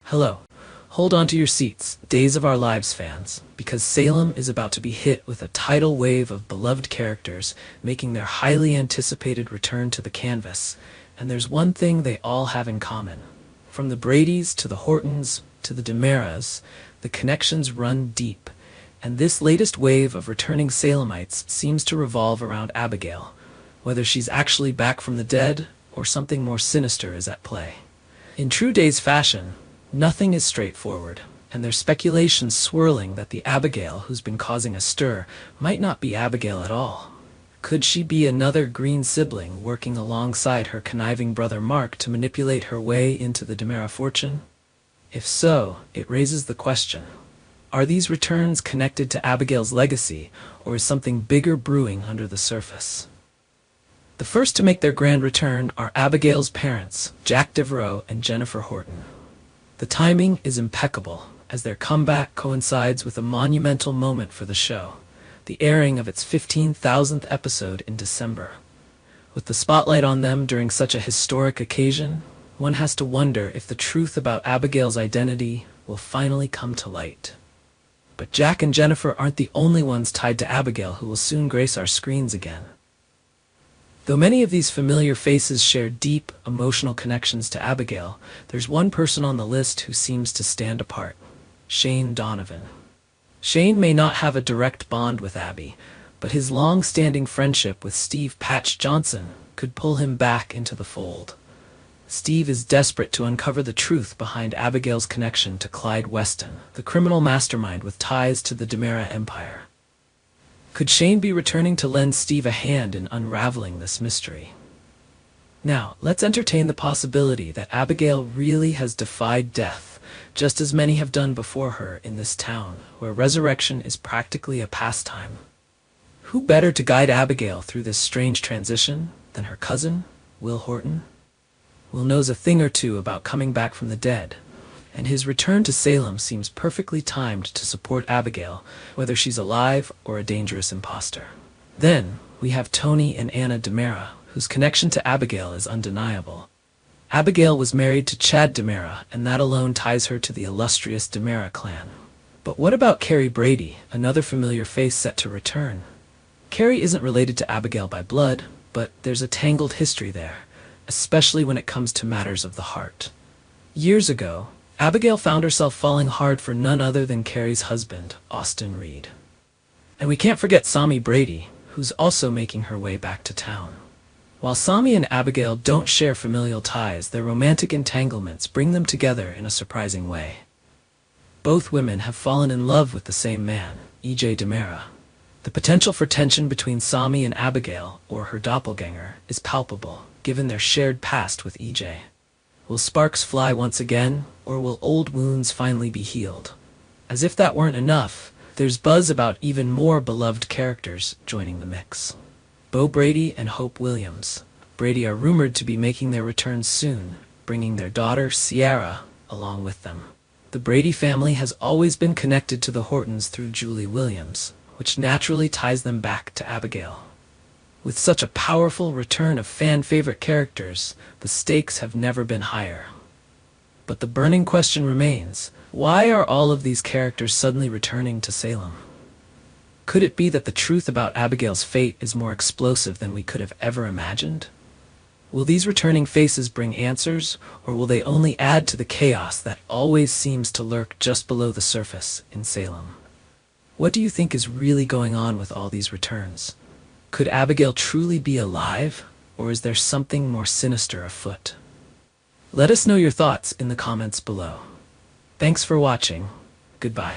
Hello. Hold on to your seats, Days of Our Lives fans, because Salem is about to be hit with a tidal wave of beloved characters making their highly anticipated return to the canvas. And there's one thing they all have in common. From the Bradys to the Hortons to the DiMeras, the connections run deep. And this latest wave of returning Salemites seems to revolve around Abigail, whether she's actually back from the dead or something more sinister is at play. In true Days fashion, nothing is straightforward, and there's speculation swirling that the Abigail who's been causing a stir might not be Abigail at all. Could she be another green sibling working alongside her conniving brother Mark to manipulate her way into the DiMera fortune? If so, it raises the question. Are these returns connected to Abigail's legacy, or is something bigger brewing under the surface? The first to make their grand return are Abigail's parents, Jack Devereaux and Jennifer Horton. The timing is impeccable, as their comeback coincides with a monumental moment for the show, the airing of its 15,000th episode in December. With the spotlight on them during such a historic occasion, one has to wonder if the truth about Abigail's identity will finally come to light. But Jack and Jennifer aren't the only ones tied to Abigail who will soon grace our screens again. Though many of these familiar faces share deep, emotional connections to Abigail, there's one person on the list who seems to stand apart: Shane Donovan. Shane may not have a direct bond with Abby, but his long-standing friendship with Steve "Patch" Johnson could pull him back into the fold. Steve is desperate to uncover the truth behind Abigail's connection to Clyde Weston, the criminal mastermind with ties to the DiMera empire. Could Shane be returning to lend Steve a hand in unraveling this mystery? Now, let's entertain the possibility that Abigail really has defied death, just as many have done before her in this town, where resurrection is practically a pastime. Who better to guide Abigail through this strange transition than her cousin, Will Horton? Will knows a thing or two about coming back from the dead, and his return to Salem seems perfectly timed to support Abigail, whether she's alive or a dangerous imposter. Then, we have Tony and Anna DiMera, whose connection to Abigail is undeniable. Abigail was married to Chad DiMera, and that alone ties her to the illustrious DiMera clan. But what about Carrie Brady, another familiar face set to return? Carrie isn't related to Abigail by blood, but there's a tangled history there, especially when it comes to matters of the heart. Years ago, Abigail found herself falling hard for none other than Carrie's husband, Austin Reed. And we can't forget Sami Brady, who's also making her way back to town. While Sami and Abigail don't share familial ties, their romantic entanglements bring them together in a surprising way. Both women have fallen in love with the same man, E.J. DiMera. The potential for tension between Sami and Abigail, or her doppelganger, is palpable, given their shared past with E.J. Will sparks fly once again, or will old wounds finally be healed? As if that weren't enough, there's buzz about even more beloved characters joining the mix. Bo Brady and Hope Williams. Brady are rumored to be making their return soon, bringing their daughter, Ciara, along with them. The Brady family has always been connected to the Hortons through Julie Williams, which naturally ties them back to Abigail. With such a powerful return of fan-favorite characters, the stakes have never been higher. But the burning question remains, why are all of these characters suddenly returning to Salem? Could it be that the truth about Abigail's fate is more explosive than we could have ever imagined? Will these returning faces bring answers, or will they only add to the chaos that always seems to lurk just below the surface in Salem? What do you think is really going on with all these returns? Could Abigail truly be alive, or is there something more sinister afoot? Let us know your thoughts in the comments below. Thanks for watching. Goodbye.